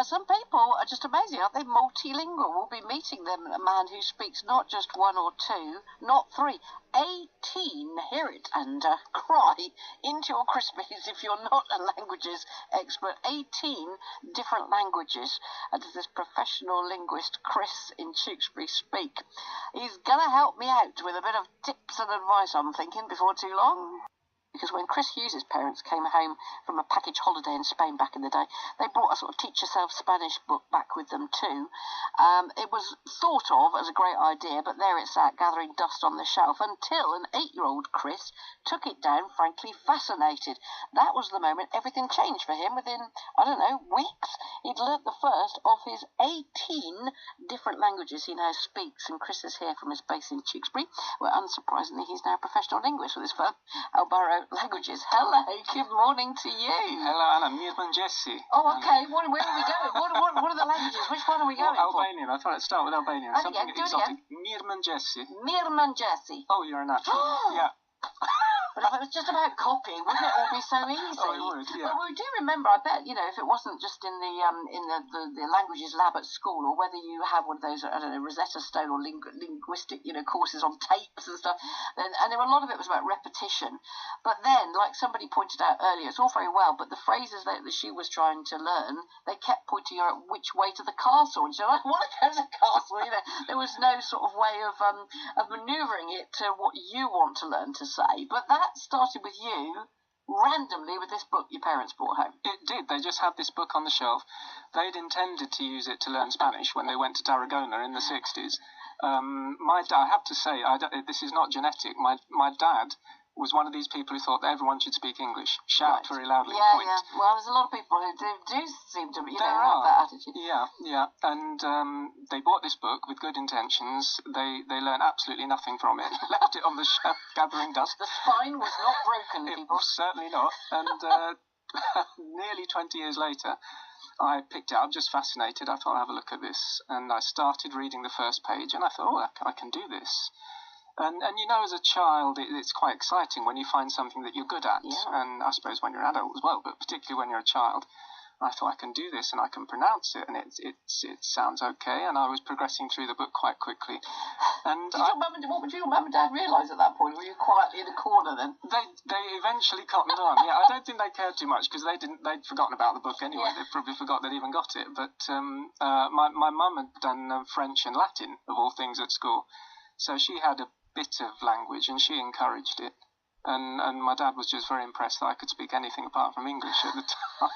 Some people are just amazing, aren't they? Multilingual. We'll be meeting them, a man who speaks not just one or two, not three, 18, hear it and cry into your Crispies if you're not a languages expert. 18 different languages does this professional linguist Chris in Tewkesbury speak. He's going to help me out with a bit of tips and advice, I'm thinking, before too long. Because when Chris Hughes' parents came home from a package holiday in Spain back in the day, they brought a sort of Teach Yourself Spanish book back with them too. It was thought of as a great idea, but there it sat, gathering dust on the shelf, until an 8-year-old Chris took it down, frankly fascinated. That was the moment everything changed for him. Within, I don't know, weeks, he'd learnt the first of his 18 different languages he now speaks. And Chris is here from his base in Tewkesbury, where unsurprisingly he's now a professional linguist with his firm, Albanian Languages. Hello, good morning to you. Hello, Anna. Mirman Jesse. Oh, okay. Where are we going? What are the languages? Which one are we going for? Albanian. I thought I'd start with Albanian. And something again, exotic. Mirman Jesse. Mirman Jesse. Oh, you're a natural. Yeah. But if it was just about copying, wouldn't it all be so easy? Oh, it would, yeah. But we do remember, I bet, you know, if it wasn't just in the languages lab at school, or whether you have one of those, I don't know, Rosetta Stone or linguistic, you know, courses on tapes and stuff, then, and a lot of it was about repetition. But then, like somebody pointed out earlier, it's all very well, but the phrases that she was trying to learn, they kept pointing her at which way to the castle, and she was like, I want to go to the castle, you know. There was no sort of way of manoeuvring it to what you want to learn to say. But that started with you randomly with this book your parents brought home. It did. They just had this book on the shelf. They'd intended to use it to learn Spanish when they went to Tarragona in the 60s. My dad, I have to say, this is not genetic. My dad was one of these people who thought that everyone should speak English. Shout very loudly. Yeah, point. yeah. Well, there's a lot of people who do seem to, you know, have that attitude. Yeah, yeah. And they bought this book with good intentions. They learned absolutely nothing from it. Left it on the shelf, gathering dust. The spine was not broken, people. Certainly not. And nearly 20 years later, I picked it up, just fascinated. I thought, I'll have a look at this. And I started reading the first page, and I thought, oh, I can do this. And you know, as a child, it's quite exciting when you find something that you're good at. Yeah. And I suppose when you're an adult as well, but particularly when you're a child. I thought, I can do this, and I can pronounce it, and it sounds okay. And I was progressing through the book quite quickly. And what would your mum and dad realise at that point? Were you quietly in a corner then? They eventually cottoned on. Yeah, I don't think they cared too much because they'd forgotten about the book anyway. Yeah. They probably forgot they'd even got it. But my mum had done French and Latin of all things at school, so she had a bit of language and she encouraged it. And my dad was just very impressed that I could speak anything apart from English at the time.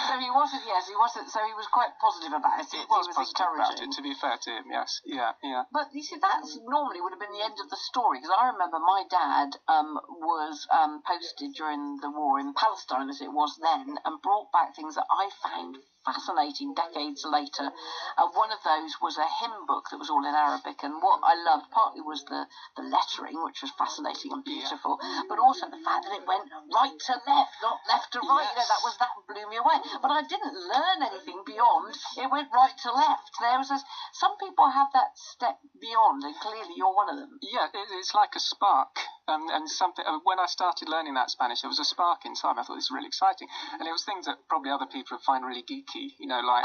So he wasn't. So he was quite positive about it. He was positive about it, to be fair to him, yes. Yeah, yeah. But you see, that's normally would have been the end of the story, because I remember my dad was posted during the war in Palestine, as it was then, and brought back things that I found fascinating decades later. One of those was a hymn book that was all in Arabic, and what I loved partly was the lettering, which was fascinating and beautiful, but also the fact that it went right to left, not left to right. Yes. You know, that blew me away. But I didn't learn anything beyond it went right to left. There was some people have that step beyond, and clearly you're one of them. Yeah, it's like a spark. And something, when I started learning that Spanish, there was a spark inside. I thought, this is really exciting. And it was things that probably other people would find really geeky, you know, like,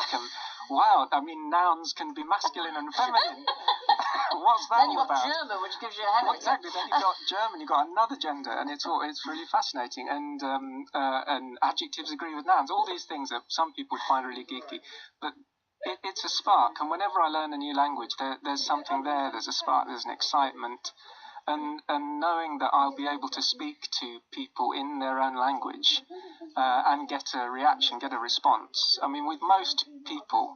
wow, I mean, nouns can be masculine and feminine. What's that then all about? Then you've got German, which gives you a headache. Well, exactly, then you've got German, you've got another gender, and it's really fascinating. And adjectives agree with nouns, all these things that some people would find really geeky. But it's a spark, and whenever I learn a new language, there's something there, there's a spark, there's an excitement. And knowing that I'll be able to speak to people in their own language and get a reaction, get a response. I mean, with most people,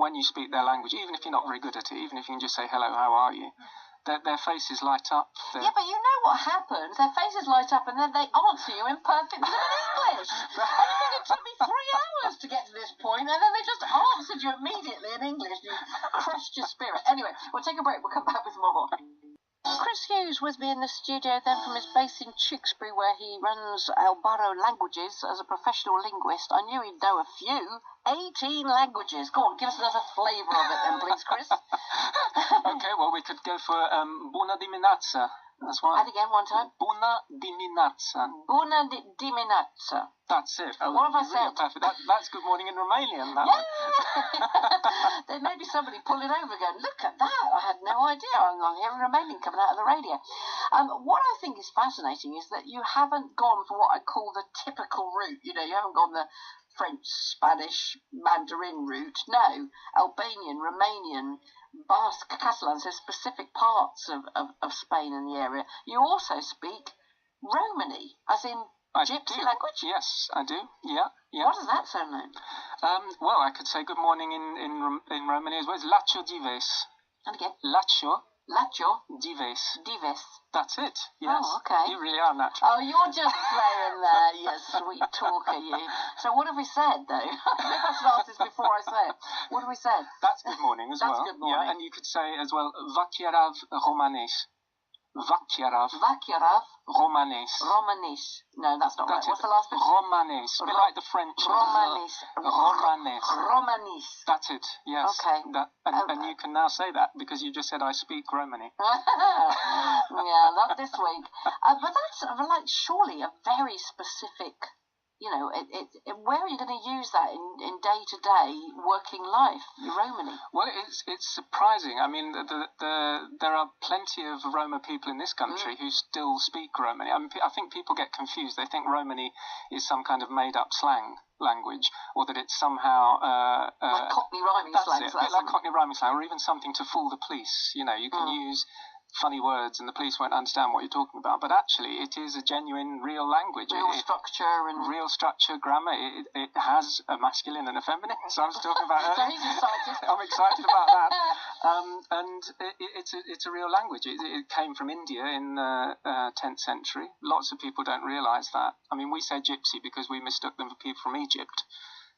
when you speak their language, even if you're not very good at it, even if you can just say, hello, how are you, their faces light up. Yeah, but you know what happens? Their faces light up and then they answer you in perfect English. And you think it took me 3 hours to get to this point, and then they just answered you immediately in English. You crushed your spirit. Anyway, we'll take a break. We'll come back with more. Chris Hughes with me in the studio then from his base in Tewkesbury, where he runs Albaro Languages as a professional linguist. I knew he'd know a few. 18 languages. Go on, give us another flavour of it then, please, Chris. Okay, well, we could go for Bună dimineața. That's why. And again, one time. Bună dimineața. Bună dimineața. That's it. Oh, What have I really said? perfect. That's good morning in Romanian. That Yeah! There may be somebody pulling over going, look at that, I had no idea. I'm hearing Romanian coming out of the radio. What I think is fascinating is that you haven't gone for what I call the typical route. You know, you haven't gone the French, Spanish, Mandarin route. No, Albanian, Romanian, Basque, Catalan, so specific parts of Spain and the area. You also speak Romani, as in Gypsy language? Yes, I do. Yeah. What does that sound like? Well, I could say good morning in Romani as well. It's Lacho dives. And again? Lacho Dives. dives. That's it. Yes. Oh, okay. You really are natural. Oh, you're just playing there, you sweet talker, you. So what have we said, though? Maybe I should ask this before I say it. What have we said? That's good morning as well. That's good morning. Yeah, and you could say as well, Vachiarav Romanes. Vachiarav Romanes. Romanis. No, that's not right. What's the last bit? Romanes. A bit like the French. Romanis. Romanis. That's it. Yes. Okay. And you can now say that because you just said I speak Romani. Yeah, not this week. But that's like surely a very specific. You know, where are you going to use that in day-to-day working life, Romani? Well, it's surprising. I mean, there are plenty of Roma people in this country who still speak Romani. I mean, I think people get confused. They think Romani is some kind of made-up slang language, or that it's somehow like Cockney rhyming slang. That's it, like Cockney rhyming slang, or even something to fool the police. You know, you can use funny words and the police won't understand what you're talking about, but actually it is a genuine real language. Real structure, grammar. It has a masculine and a feminine, so I was talking about So he's excited. I'm excited about that. And it's a real language. It came from India in the 10th century. Lots of people don't realise that. I mean, we say gypsy because we mistook them for people from Egypt.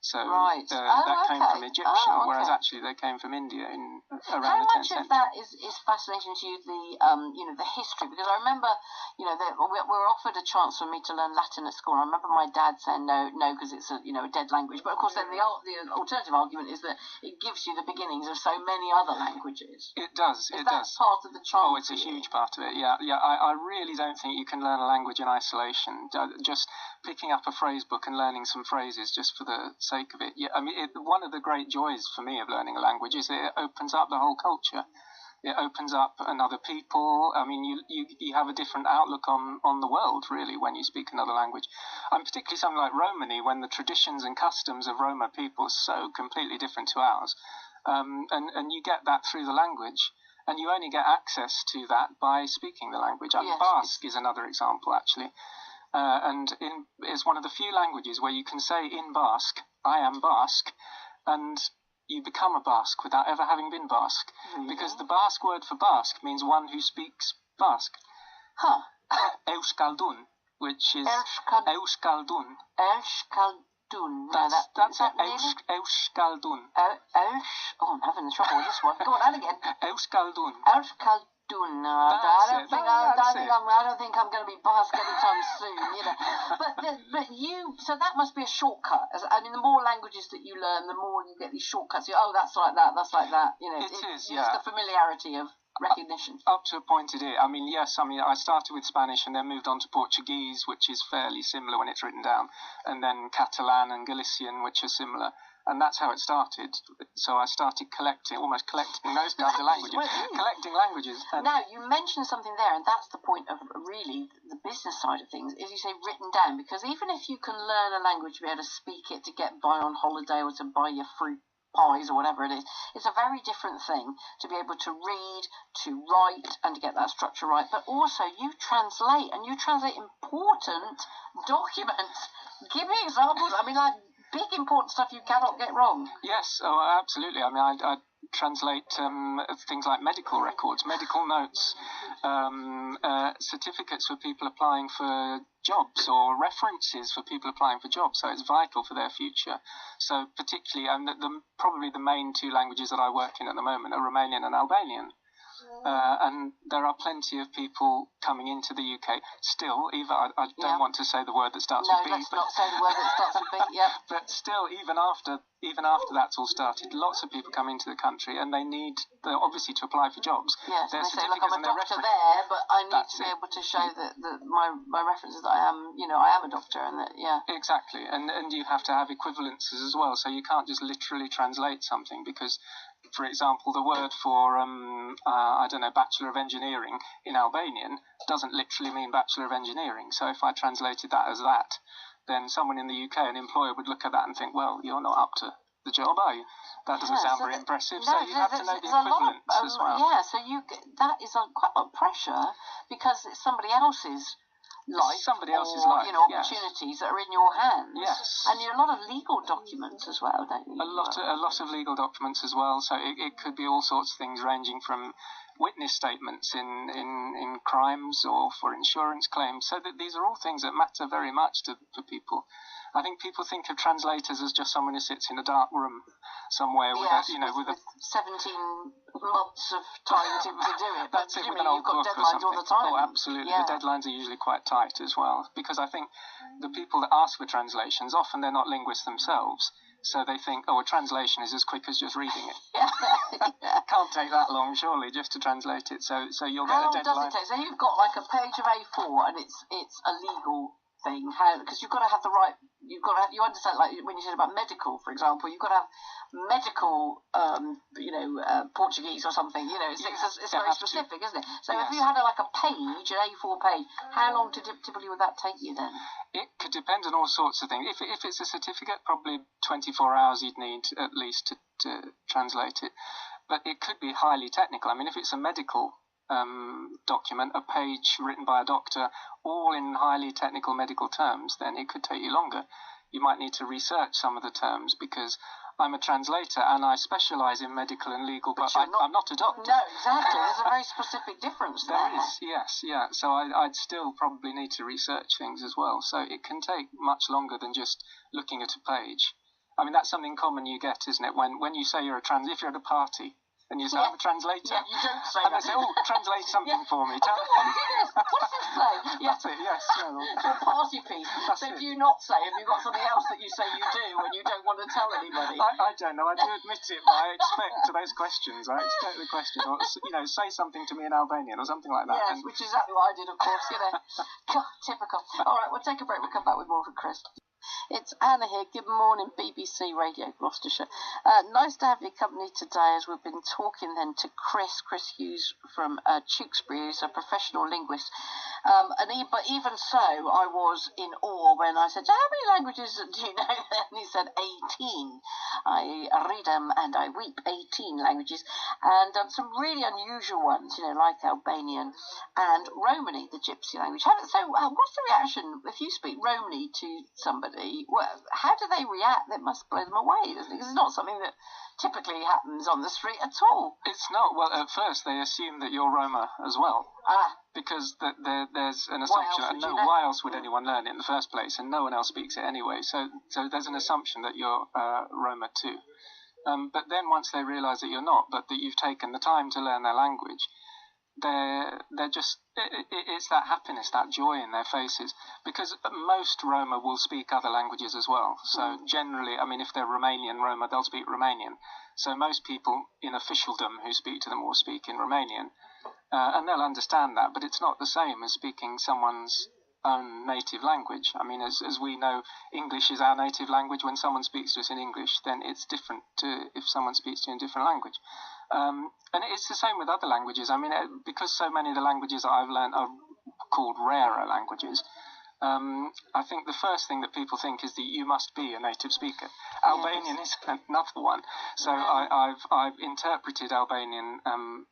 So right. That came from Egyptian, whereas actually they came from India in around the 10th century. How much of that is fascinating to you, the history? Because I remember, we were offered a chance for me to learn Latin at school. I remember my dad saying no, because it's a dead language. But of course, then the alternative argument is that it gives you the beginnings of so many other languages. It does. Is that part of the charm? Oh, it's a huge part of it. Yeah. I really don't think you can learn a language in isolation. Just picking up a phrase book and learning some phrases just for the sake of it. Yeah, I mean, one of the great joys for me of learning a language is that it opens up the whole culture. It opens up another people. I mean, you have a different outlook on the world, really, when you speak another language. And particularly something like Romani, when the traditions and customs of Roma people are so completely different to ours. And you get that through the language. And you only get access to that by speaking the language. Yes, Basque is another example, actually. It's one of the few languages where you can say in Basque, I am Basque, and you become a Basque without ever having been Basque. Mm-hmm. Because the Basque word for Basque means one who speaks Basque. Huh. Euskaldun, which is Euskaldun. Euskaldun. That's it. Euskaldun. I'm having trouble with this one. Go on, and again. Euskaldun. Euskaldun. I don't think I'm going to be Basque anytime soon, But so that must be a shortcut. I mean, the more languages that you learn, the more you get these shortcuts. That's like that. It is, yeah. It's the familiarity of recognition. Up to a point it is. I mean, yes, I started with Spanish and then moved on to Portuguese, which is fairly similar when it's written down, and then Catalan and Galician, which are similar. And that's how it started. So I started collecting those kinds of languages. Collecting languages. Now, you mentioned something there, and that's the point of really the business side of things, is you say written down, because even if you can learn a language to be able to speak it to get by on holiday or to buy your fruit pies or whatever it is, it's a very different thing to be able to read, to write, and to get that structure right. But also, you translate important documents. Give me examples. I mean, like, big important stuff you cannot get wrong. Yes, absolutely. I mean, I translate things like medical records, medical notes, certificates for people applying for jobs, or references for people applying for jobs. So it's vital for their future. So particularly, probably the main two languages that I work in at the moment are Romanian and Albanian. And there are plenty of people coming into the UK still. I don't want to say the word that starts with B. No, let's not say the word that starts with B. Yeah. But still, even after that's all started, lots of people come into the country, and they need, obviously, to apply for jobs. Yes, their they say, look, I'm a doctor reference. there, but I need to be able to show that my references that I am a doctor, and that, Exactly, and you have to have equivalences as well, so you can't just literally translate something, because, for example, the word for, Bachelor of Engineering in Albanian doesn't literally mean Bachelor of Engineering, so if I translated that as that, then someone in the UK, an employer, would look at that and think, well, you're not up to the job, are you? That doesn't sound very impressive, so you have to know the equivalents as well. Yeah, so that is quite a lot of pressure, because it's somebody else's life, opportunities that are in your hands. Yes. And a lot of legal documents as well, don't you? A lot of legal documents as well, so it could be all sorts of things, ranging from witness statements in crimes or for insurance claims, so that these are all things that matter very much to people. I think people think of translators as just someone who sits in a dark room somewhere with 17 months of time to do it. That's it, with an old book or something. All the time. Oh, absolutely. Yeah. The deadlines are usually quite tight as well, because I think the people that ask for translations, often they're not linguists themselves, so they think, a translation is as quick as just reading it. Can't take that long, surely, just to translate it. So you'll get a deadline. How long does it take? So you've got like a page of A4, and it's a legal thing, because you've got to have the right, you understand, like when you said about medical, for example, you've got to have medical Portuguese or something, it's very specific, isn't it? So if you had an A4 page, how long typically would that take you then? It could depend on all sorts of things. If it's a certificate, probably 24 hours you'd need at least to translate it, but it could be highly technical. I mean, if it's a medical document, a page written by a doctor, all in highly technical medical terms, then it could take you longer. You might need to research some of the terms, because I'm a translator and I specialise in medical and legal, but I'm not a doctor. No, exactly. There's a very specific difference there. There is, yes, yeah. So I'd still probably need to research things as well. So it can take much longer than just looking at a page. I mean, that's something common you get, isn't it? When you say you're if you're at a party, and you say, I'm a translator. Yeah, you don't say and that. they say, translate something for me. What does this say? That's it, yes. It's a party piece. So do you not say, have you got something else that you say you do and you don't want to tell anybody? I don't know. I do admit it, but I expect to those questions. I expect the question. Or, say something to me in Albanian or something like that. Yes, which is exactly what I did, of course, God, typical. All right, we'll take a break. We'll come back with more from Chris. It's Anna here. Good morning, BBC Radio Gloucestershire. Nice to have your company today, as we've been talking then to Chris Hughes from Tewkesbury, who's a professional linguist. But even so, I was in awe when I said, how many languages do you know? And he said 18. I read them and I weep. 18 languages. And some really unusual ones, like Albanian and Romani, the gypsy language. What's the reaction if you speak Romani to somebody? Well, how do they react? That must blow them away, doesn't it? Because it's not something that typically happens on the street at all. It's not. Well, at first they assume that you're Roma as well. Because there's an assumption. Why else would anyone learn it in the first place? And no one else speaks it anyway. So there's an assumption that you're Roma too. But then once they realise that you're not, but that you've taken the time to learn their language, they're just, it's that happiness, that joy in their faces, because most Roma will speak other languages as well. So generally, I mean, if they're Romanian Roma, they'll speak Romanian. So most people in officialdom who speak to them will speak in Romanian, and they'll understand that, but it's not the same as speaking someone's own native language. I mean, as we know, English is our native language. When someone speaks to us in English, then it's different to if someone speaks to you in a different language. And it's the same with other languages. I mean, because so many of the languages that I've learned are called rarer languages, I think the first thing that people think is that you must be a native speaker. Albanian is another one. So I've interpreted Albanian,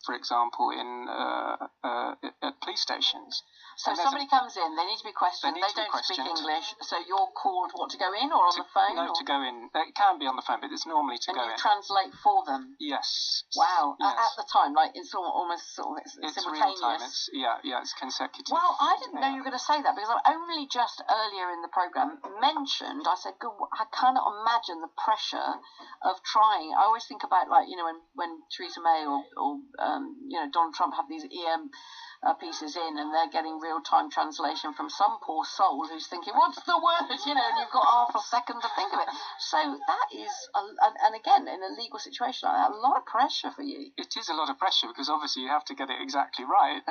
for example, at police stations. So somebody comes in, they need to be questioned, they don't speak English, so you're called, what, to go in or on the phone? No, to go in. It can be on the phone, but it's normally to go in. And you translate for them? Yes. Wow. Yes. At the time, like, it's almost sort of it's simultaneous. Real time. It's consecutive. Well, I didn't know you were going to say that, because I only just earlier in the programme mentioned, I said, God, I cannot imagine the pressure of trying. I always think about, like, you know, when Theresa May or you know, Donald Trump have these pieces in, and they're getting real-time translation from some poor soul who's thinking, what's the word, you know, and you've got half a second to think of it. So that is, and again, in a legal situation like that, a lot of pressure for you. It is a lot of pressure, because obviously you have to get it exactly right.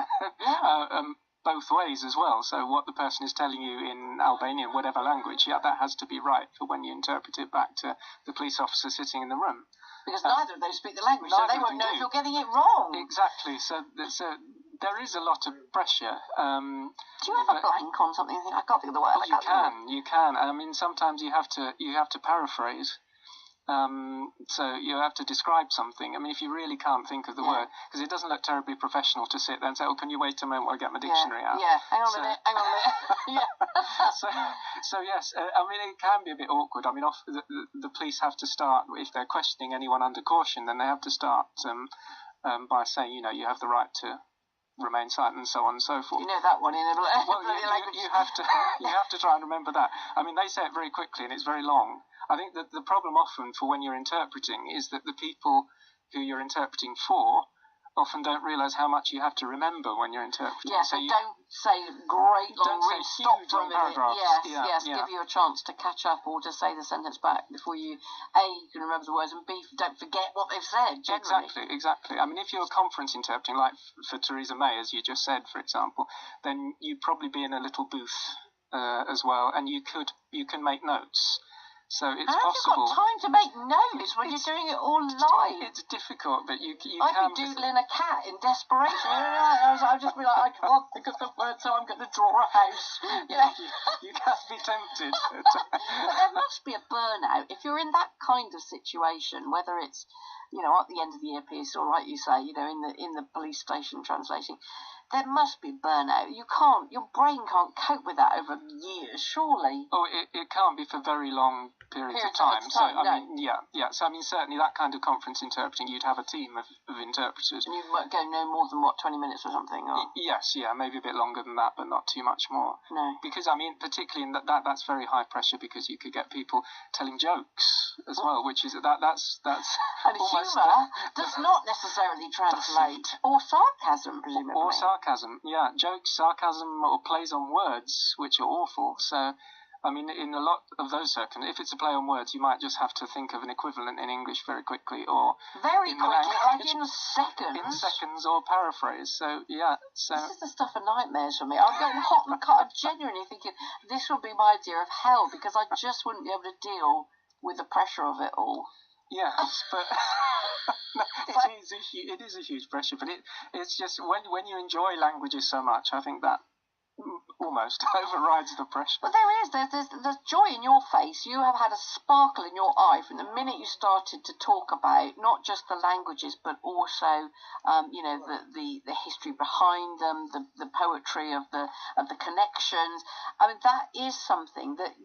Both ways as well. So what the person is telling you in Albanian, whatever language, that has to be right for when you interpret it back to the police officer sitting in the room. Because neither of those speak the language, so they won't know if you're getting it wrong. Exactly. So there is a lot of pressure. Do you have a blank on something? I can't think of the word. You can. I mean, sometimes you have to paraphrase. So you have to describe something. I mean, if you really can't think of the word, because it doesn't look terribly professional to sit there and say, "Oh, can you wait a moment while I get my dictionary out?" Yeah, hang on a minute. So yes, I mean, it can be a bit awkward. I mean, the police have to start, if they're questioning anyone under caution, then they have to start by saying, you know, you have the right to remain silent and so on and so forth. You know that one in language. Well, you have to try and remember that. I mean, they say it very quickly and it's very long. I think that the problem often for when you're interpreting is that the people who you're interpreting for often don't realise how much you have to remember when you're interpreting. Yeah, so don't say great long words, stop for a minute. Yes, give you a chance to catch up or to say the sentence back before you, A, you can remember the words, and B, don't forget what they've said, generally. Exactly. I mean, if you're conference interpreting, like for Theresa May, as you just said, for example, then you'd probably be in a little booth as well, and you can make notes. So it's possible. You've got time to make notes when you're doing it all live. It's difficult, but you I'd can. be doodling a cat in desperation. I'd just be like, I can't think of the word, so I'm going to draw a house. You know? You can be tempted. But there must be a burnout if you're in that kind of situation, whether it's, you know, at the end of the earpiece or, like you say, you know, in the police station translating. There must be burnout. Your brain can't cope with that over years, surely. Oh, it can't be for very long periods of time. So, I mean, So, I mean, certainly that kind of conference interpreting, you'd have a team of interpreters. And you might go no more than, 20 minutes or something? Or? Yes, maybe a bit longer than that, but not too much more. No. Because, I mean, particularly in that's very high pressure, because you could get people telling jokes as well, which is, that's and humour does not necessarily translate. Or sarcasm, presumably. Or sarcasm, jokes, sarcasm, or plays on words, which are awful. So, I mean, in a lot of those circumstances, if it's a play on words, you might just have to think of an equivalent in English very quickly, or very quickly, like in seconds. In seconds, or paraphrase. So, So this is the stuff of nightmares for me. I'm getting hot and cold. I'm genuinely thinking this would be my idea of hell, because I just wouldn't be able to deal with the pressure of it all. Yes, but it is a huge pressure. But it's just when you enjoy languages so much, I think that almost overrides the pressure. Well, there's joy in your face. You have had a sparkle in your eye from the minute you started to talk about not just the languages, but also, you know, the history behind them, the poetry of the connections. I mean, that is something that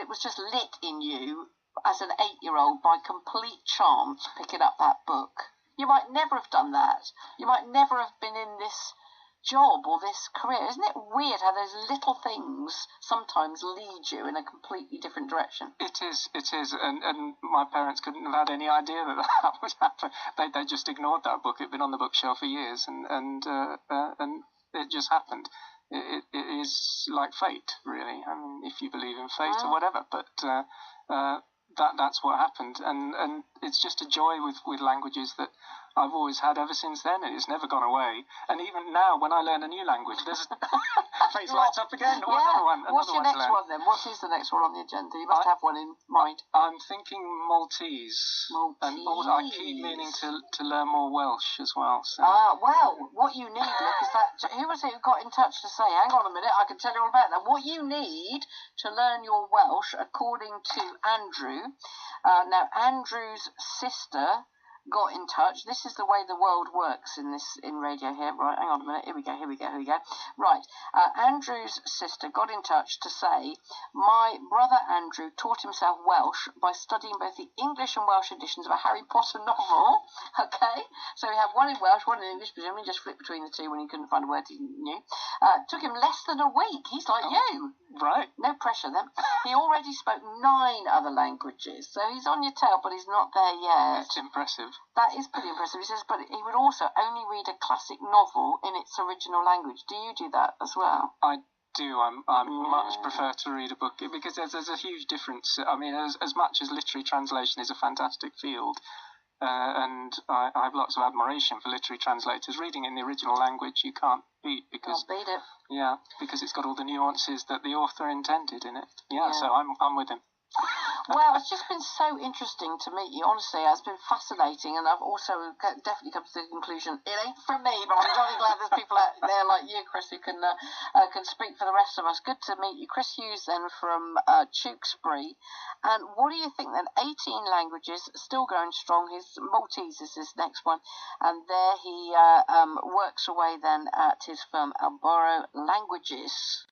was just lit in you as an 8-year-old by complete chance, picking up that book. You might never have done that. You might never have been in this job or this career. Isn't it weird how those little things sometimes lead you in a completely different direction? It is, and my parents couldn't have had any idea that would happen. They just ignored that book. It'd been on the bookshelf for years, and it just happened. It is like fate, really. I mean, if you believe in fate or whatever, but that's what happened, and it's just a joy with languages that I've always had ever since then, and it's never gone away. And even now, when I learn a new language, there's face lights up again. Or another one. What's your next one then? What is the next one on the agenda? You must have one in mind. I'm thinking Maltese. And I keep meaning to learn more Welsh as well. So. Well, what you need, look, is that. Who was it who got in touch to say? Hang on a minute, I can tell you all about that. What you need to learn your Welsh, according to Andrew. Now, Andrew's sister got in touch. This is the way the world works in radio here. Right, hang on a minute. Here we go. Right, Andrew's sister got in touch to say, my brother Andrew taught himself Welsh by studying both the English and Welsh editions of a Harry Potter novel. Okay, so we have one in Welsh, one in English, presumably just flipped between the two when he couldn't find a word he knew. Took him less than a week. He's like you. Right. No pressure then. He already spoke 9 other languages, so he's on your tail, but he's not there yet. That's impressive. That is pretty impressive. He says, but he would also only read a classic novel in its original language. Do you do that as well? I do. I much prefer to read a book because there's a huge difference. I mean, as much as literary translation is a fantastic field, and I have lots of admiration for literary translators, reading in the original language you can't beat because I'll beat it. Yeah, because it's got all the nuances that the author intended in it. Yeah. So I'm with him. Well, it's just been so interesting to meet you. Honestly, it's been fascinating, and I've also definitely come to the conclusion it ain't for me. But I'm jolly glad there's people out there like you, Chris, who can speak for the rest of us. Good to meet you, Chris Hughes, then from Tewkesbury. And what do you think then? 18 languages, still going strong. His Maltese is his next one, and there he works away then at his firm Alboro Languages.